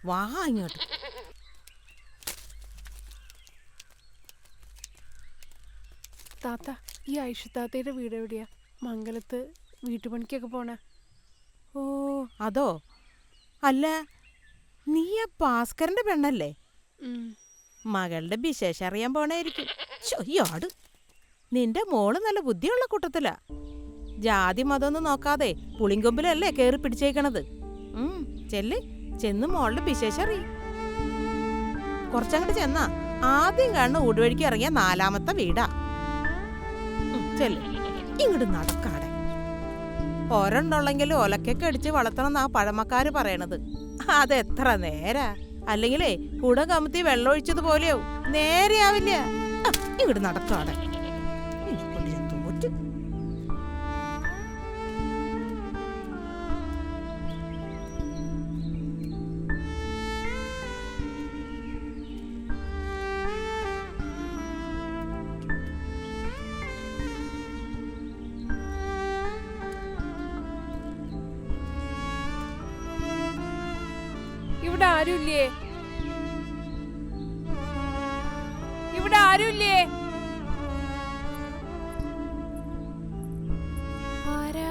വാ ഇങ്ങോട്ട്. താത്ത, ഈ ഐഷത്താത്തയുടെ വീട് എവിടെയാ? മംഗലത്ത് വീട്ടുപണിക്കൊക്കെ പോണ. ഓ അതോ? അല്ല, നീ ആ ഭാസ്കരന്റെ പെണ്ണല്ലേ? മകളുടെ വിശേഷം അറിയാൻ പോണായിരിക്കും. യാട്, നിന്റെ മോള് നല്ല ബുദ്ധിയുള്ള കൂട്ടത്തിലാ. ജാതി മതമൊന്നും നോക്കാതെ പുളിങ്കൊമ്പിലല്ലേ കേറി പിടിച്ചേക്കണത്. ചെല്ല്, ചെന്ന് മോളുടെ വിശേഷം അറിയും. കുറച്ചങ്ങോട്ട് ചെന്നാ ആദ്യം കാണുന്ന ഊടുവഴിക്ക് ഇറങ്ങിയ 4ാമത്തെ വീടാ. ചെല്ല്, ഇങ്ങോട്ട് നടക്കാടെ. ഒരെണ്ണുള്ളെങ്കിലും ഒലക്കൊക്കെ അടിച്ച് വളർത്തണമെന്നാ പഴമക്കാര് പറയണത്. അതെത്ര നേരാ? അല്ലെങ്കിലേ കുട കമത്തി വെള്ളം ഒഴിച്ചതുപോലെയാവും, നേരെയാവില്ല. ഇങ്ങോട്ട് നടക്കാടെ. തോറ്റ്. ഇവിടെ ആരുമില്ലേ? ഇവിടെ ആരുമില്ലേ? ആരാ?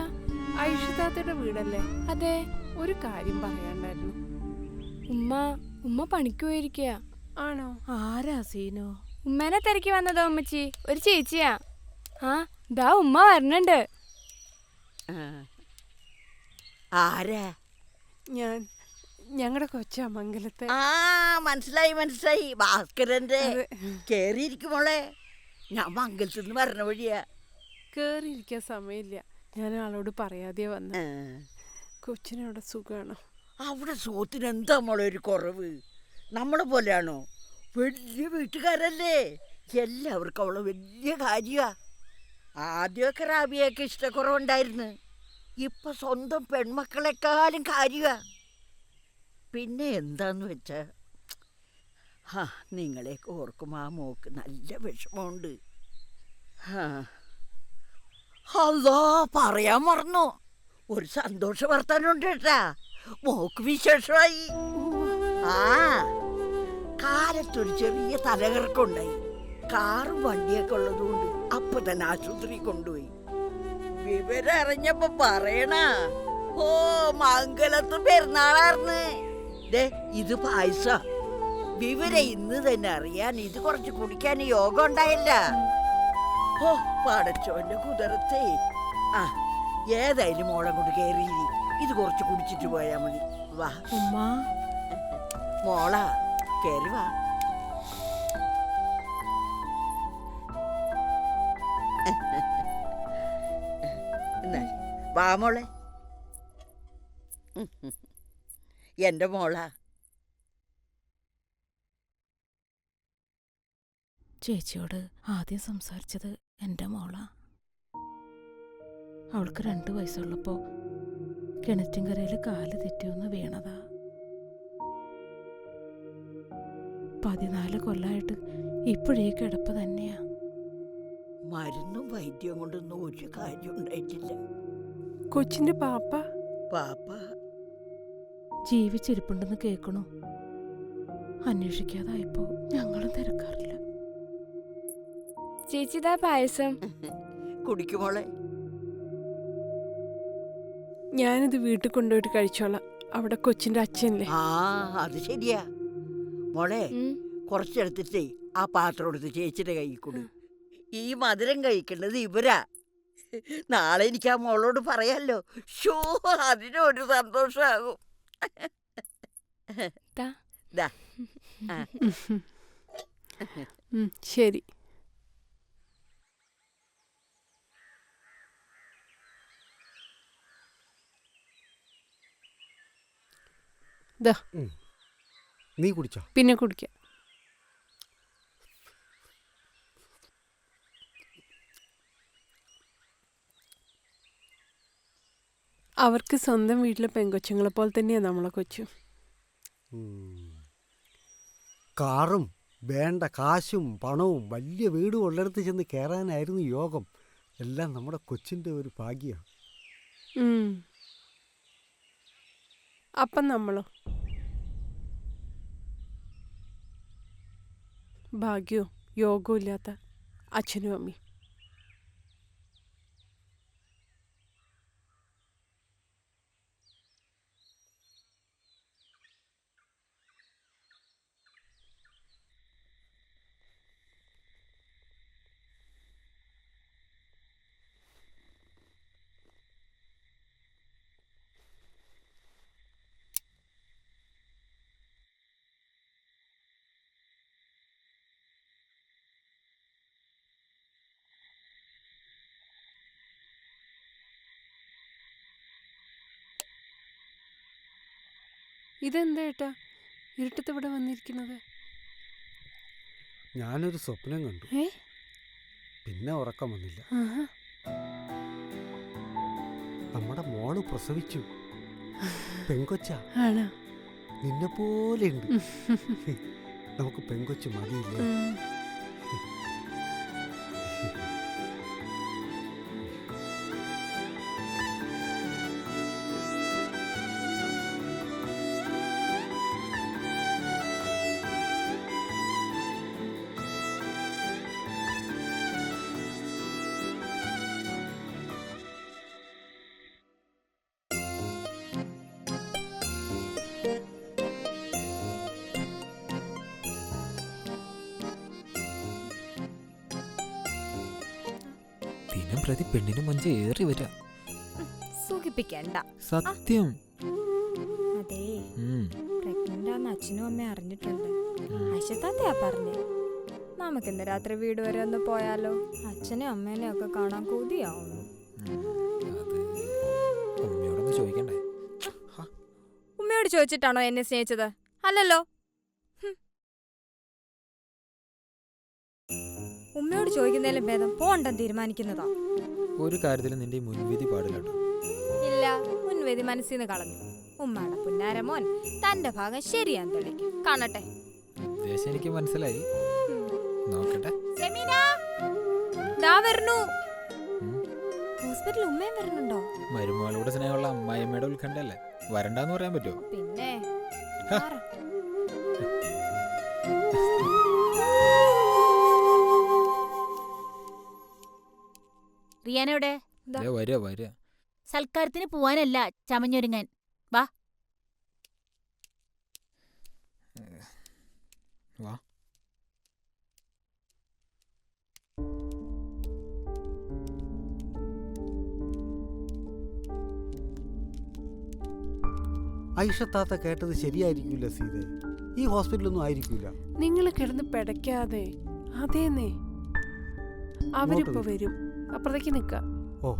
ഐഷത്താത്തയുടെ വീടല്ലേ? അതെ. ഒരു കാര്യം പറയാണ്ടായിരുന്നു. ഉമ്മ പണിക്ക് പോയിരിക്കുക. ആണോ? ആരാ സീനോ? ഉമ്മേനെ തിരക്കി വന്നതോ ഉമ്മച്ചി? ഒരു ചേച്ചിയാ. ആ ദാ ഉമ്മ വരണുണ്ട്. ആരാ? ഞങ്ങളുടെ കൊച്ചാ മംഗലത്തെ. മനസ്സിലായി. ഭാസ്കരന്റെ. കേറിയിരിക്കുമോളെ, ഞാൻ മംഗലത്ത് നിന്ന് വരണ വഴിയാ. കേറിയിരിക്കാൻ സമയമില്ല, ഞാൻ ആളോട് പറയാതെയാ വന്ന. കൊച്ചിനവിടെ സുഖാണോ? അവിടെ സുഖത്തിന് എന്താ മോളെ ഒരു കുറവ്? നമ്മളെ പോലെയാണോ? വലിയ വീട്ടുകാരല്ലേ, എല്ലാവർക്കും അവളെ വലിയ കാര്യമാ. ആദ്യമൊക്കെ റാബിയൊക്കെ ഇഷ്ടക്കുറവുണ്ടായിരുന്നു, ഇപ്പൊ സ്വന്തം പെൺമക്കളെക്കാളും കാര്യമാ. പിന്നെ എന്താന്ന് വെച്ചാ, നിങ്ങളെയൊക്കെ ഓർക്കുമ്പോൾ ആ മോക്ക് നല്ല വിഷമമുണ്ട്. അല്ലോ, പറയാൻ മറന്നു, ഒരു സന്തോഷ വർത്താനുണ്ട് കേട്ടാ. മോക്ക് വിശേഷമായി. കാലത്തൊരു ചെറിയ തലകറക്കുണ്ടായി. കാറും വണ്ടിയൊക്കെ ഉള്ളതുകൊണ്ട് അപ്പൊ തന്നെ ആശുപത്രി കൊണ്ടുപോയി. വിവരം അറിഞ്ഞപ്പോ പറയണ, ഓ മംഗലത്ത് പെരുന്നാളാർന്ന്. ഇത് പായസ. വിവരം ഇന്ന് തന്നെ അറിയാൻ ഇത് കുറച്ച് കുടിക്കാൻ യോഗം ഉണ്ടായില്ല. ഓ പടച്ചോന്റെ കുതിരത്തെ. ഏതായാലും മോളെ കൊണ്ട് കയറി ഇത് കുറച്ച് കുടിച്ചിട്ട് പോയാ മതി. വാ മോളാ, കേറി വാ. വാ മോളെ, എന്റെ മോളാ. ചേച്ചിയോട് ആദ്യം സംസാരിച്ചത് എൻ്റെ മോളാ. അവൾക്ക് 2 വയസ്സുള്ളപ്പോ കിണറ്റിൻകരയിൽ കാല് തെറ്റിയൊന്ന് വീണതാ. 14 കൊല്ലമായിട്ട് ഇപ്പോഴേ കിടപ്പ് തന്നെയാ. മരുന്നും വൈദ്യം കൊണ്ടൊന്നും ഒരു കാര്യം ഉണ്ടായിട്ടില്ല. കൊച്ചിന്റെ പാപ്പ ജീവിച്ചിരിപ്പുണ്ടെന്ന് കേൾക്കണു. അന്വേഷിക്കാതായപ്പോ ഞങ്ങളും തിരക്കാറില്ല. ചേച്ചിതാ പായസം. കുടിക്കുമോളെ. ഞാനിത് വീട്ടിൽ കൊണ്ടുപോയിട്ട് കഴിച്ചോളാം. അവിടെ കൊച്ചിന്റെ അച്ഛനല്ലേ? അത് ശരിയാ മോളെ. കുറച്ചെടുത്തിട്ടേ ആ പാത്രം എടുത്ത് ചേച്ചിയുടെ കൈ കൊടു. ഈ മധുരം കഴിക്കേണ്ടത് ഇവരാ. നാളെ എനിക്ക് ആ മോളോട് പറയാലോ. ഷോ, അതിനൊരു സന്തോഷമാകും. ശരി. നീ കുടിച്ചോ? പിന്നെ കുടിക്കാം. അവർക്ക് സ്വന്തം വീട്ടിലെ പെങ്കൊച്ചുങ്ങളെ പോലെ തന്നെയാണ് നമ്മളെ കൊച്ചു. കാറും വേണ്ട കാശും പണവും വലിയ വീടും ഉള്ളിടത്ത് ചെന്ന് കയറാനായിരുന്നു യോഗം. എല്ലാം നമ്മുടെ കൊച്ചിൻ്റെ ഒരു ഭാഗ്യമാണ്. അപ്പം നമ്മളോ? ഭാഗ്യവും യോഗവും ഇല്ലാത്ത അച്ഛനും അമ്മയും. ഇതെന്താ ഏട്ടാ ഇരുട്ടത്ത് ഇവിടെ വന്നിരിക്കുന്നത്? ഞാനൊരു സ്വപ്നം കണ്ടു. ഏ പിന്നെ ഉറക്കം വന്നില്ല. ആഹാ. നമ്മുടെ മോള് പ്രസവിച്ചു. പെങ്കൊച്ച ആണോ? നിന്നെ പോലെ ഉണ്ട്. നമുക്ക് പെങ്കൊച്ചു മതിയില്ലേ? ഉം. ദിനം പ്രതി പെണ്ണിന് മഞ്ച ഏറി വരാ. സുഖിപ്പിക്കണ്ട. സത്യം. അതേ പ്രഗ്നന്റ് ആണെന്ന് അച്ഛനും അമ്മയും അറിഞ്ഞിട്ടുണ്ട്. ഐഷത്താത്തയാ പറഞ്ഞേ. നമുക്കിന്ന് രാത്രി വീട് വരെ ഒന്ന് പോയാലോ? അച്ഛനെയും അമ്മേനെയും ഒക്കെ കാണാൻ കൊതിയാവുന്നു. അത് ഉമ്മയോടൊന്ന് ചോദിക്കണ്ടേ? ഉമ്മയോട് ചോദിച്ചിട്ടാണോ എന്നെ സ്നേഹിച്ചത്? അല്ലല്ലോ. ഉമ്മയോട് ചോദിക്കുന്നതിലും ഭേദം പോണ്ടെന്ന് തീരുമാനിക്കുന്നതാ. ഒരു കാര്യത്തിൽ നിന്റെ മുൻവിധി പാടില്ല. ഇല്ല, മുൻവിധി മനസ്സിന്ന് കളഞ്ഞു. ഉമ്മയുടെ പുന്നാരമോൻ തന്റെ ഭാഗം ശരിയാൻ തെളിക്കും. കാണട്ടെ. ഉദ്ദേശം എനിക്ക് മനസ്സിലായി. നോക്കട്ടെ. ഹോസ്പിറ്റലിൽ ഉമ്മയും വരുന്നുണ്ടോ? മരുമകളോട് സ്നേഹമുള്ള അമ്മായിയമ്മയുടെ ഉത്കണ്ഠല്ലേ, വരണ്ടാന്ന് പറയാൻ പറ്റുമോ? പിന്നെ റിയാനോടെ വരിക. സൽക്കാരത്തിന് പോവാനല്ല, ചമഞ്ഞൊരുങ്ങാൻ. വാ വാ. ഐഷത്താത്ത കേട്ടത് ശരിയായിരിക്കൂല സീതേ. ഈ ഹോസ്പിറ്റലൊന്നും ആയിരിക്കൂല. നിങ്ങൾ കിടന്ന് പിടയ്ക്കാതെ. അതേന്നേ, അവരിപ്പോ വരും. അപ്പുറത്തേക്ക് നിക്ക. ഓ,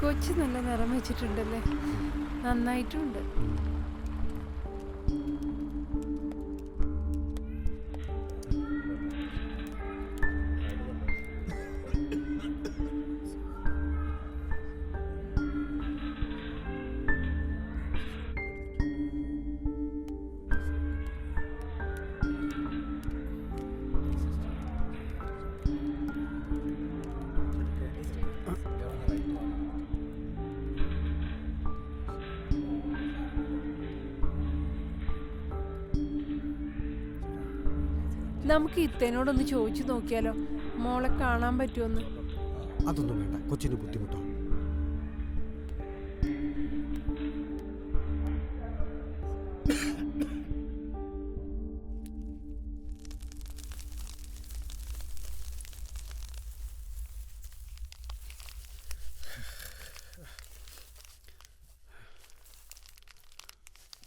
കൊച്ചു നല്ല നിറം വെച്ചിട്ടുണ്ടല്ലേ, നന്നായിട്ടുണ്ട്. നമുക്ക് ഇത്തേനോടൊന്ന് ചോദിച്ചു നോക്കിയാലോ, മോളെ കാണാൻ പറ്റുമെന്ന്. അതൊന്നും വേണ്ട, കൊച്ചിന് ബുദ്ധിമുട്ടോ.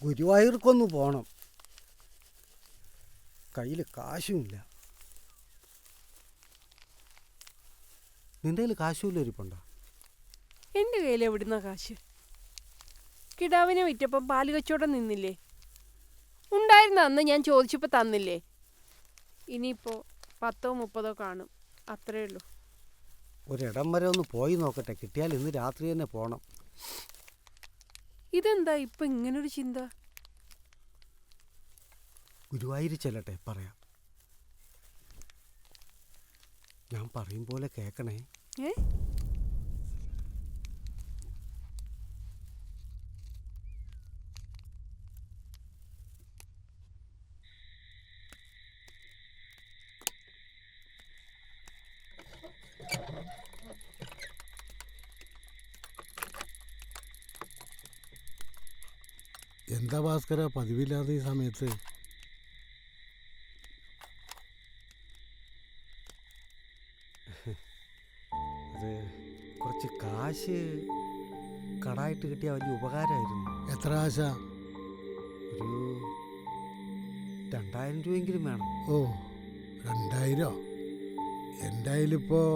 ഗുരുവായൂർക്കൊന്ന് പോണം. കയ്യിൽ കാശുമില്ല. നിന്റെ കയ്യിൽ കാശുമില്ല ഇരിപ്പുണ്ടോ? എൻ്റെ കയ്യിൽ എവിടുന്ന കാശ്? കിടാവിനെ വിറ്റപ്പം പാല് കച്ചവടം നിന്നില്ലേ? ഉണ്ടായിരുന്ന അന്ന് ഞാൻ ചോദിച്ചപ്പോൾ തന്നില്ലേ? ഇനിയിപ്പോൾ 10-30 കാണും, അത്രേ ഉള്ളൂ. ഒരിടം വരെ ഒന്ന് പോയി നോക്കട്ടെ, കിട്ടിയാൽ ഇന്ന് രാത്രി തന്നെ പോകണം. ഇതെന്താ ഇപ്പൊ ഇങ്ങനൊരു ചിന്ത? ഗുരുവായൂർ ചെല്ലട്ടെ, പറയാം. ഞാൻ പറയും പോലെ കേൾക്കണേ. ഏ എന്താ ഭാസ്കര പതിവില്ലാതെ ഈ സമയത്ത്? അത് കുറച്ച് കാശ് കടായിട്ട് കിട്ടിയ വലിയ ഉപകാരമായിരുന്നു. എത്ര ആശ? ഒരു 2000 രൂപയെങ്കിലും വേണം. ഓ 2000? എൻ്റെ കയ്യിലിപ്പോൾ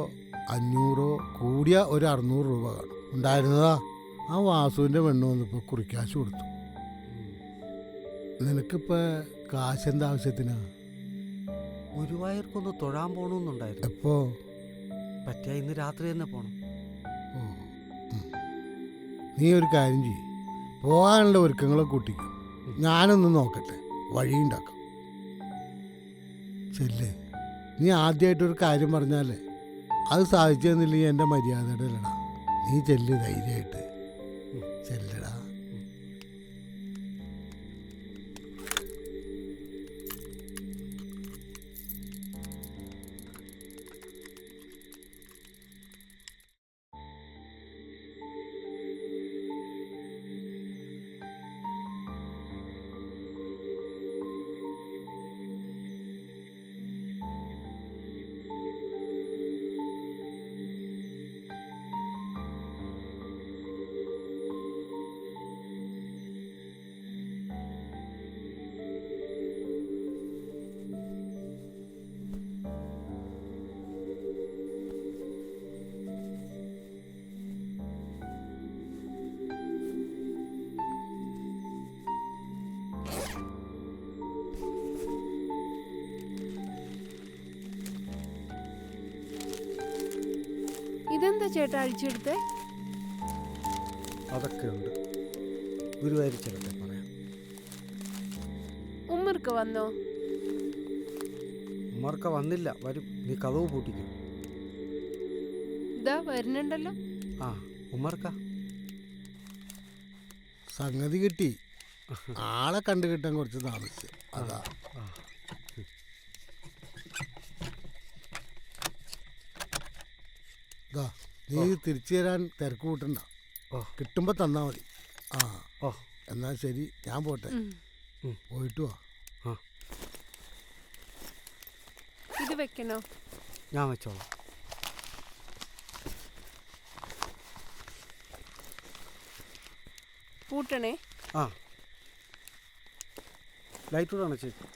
500 കൂടിയ ഒരു 600 രൂപ കാണും. ഉണ്ടായിരുന്നതാ. ആ വാസുവിൻ്റെ പെണ്ണ് വന്നപ്പോൾ കുറിക്കാശ് കൊടുത്തു. നിനക്കിപ്പോൾ കാശ് എന്താ ആവശ്യത്തിനാ? ഗുരുവായൂർക്കൊന്ന് തൊഴാൻ പോകണമെന്നുണ്ടായിരുന്നു. എപ്പോൾ? പറ്റിയ ഇന്ന് രാത്രി തന്നെ പോകണം. ഓ നീ ഒരു കാര്യം ചെയ്യും, പോകാനുള്ള ഒരുക്കങ്ങളെ കൂട്ടിക്കും. ഞാനൊന്ന് നോക്കട്ടെ, വഴിയുണ്ടാക്കാം. ചെല്ലേ. നീ ആദ്യമായിട്ടൊരു കാര്യം പറഞ്ഞാലേ അത് സാധിച്ചു തന്നില്ലെങ്കിൽ എൻ്റെ മര്യാദയുടെ അല്ലടാ. നീ ചെല്ല് ധൈര്യമായിട്ട് ചെല്ലടാ. ഇതെന്താ ചേട്ടാ അഴിച്ചെടുത്തേ? അതൊക്കെ ഉണ്ട്. ഗുരുവായൂർ ചെല്ലട്ടെ, പറയാം. ഉമ്മർക്ക് വന്നോ? ഉമ്മർക്ക വന്നില്ല, വരും. നീ കതവ് പൂട്ടിക്കും. ഇതാ വരുന്നുണ്ടല്ലോ. ആ ഉമ്മർക്ക സംഗതി കിട്ടി. ആളെ കണ്ടു കിട്ടാൻ കുറച്ച് താമസിച്ചു, അതാ. നീ തിരിച്ചു തരാൻ തിരക്ക് കൂട്ടണ്ട, കിട്ടുമ്പോ തന്നാ മതി. ആ എന്നാ ശരി, ഞാൻ പോട്ടെ. പോയിട്ട് വാ. ഇത് വെക്കണോ? ഞാൻ വെച്ചോളാം. പൂട്ടണേ. ആ ലൈറ്റ് കൂടെ അണച്ചേക്കും.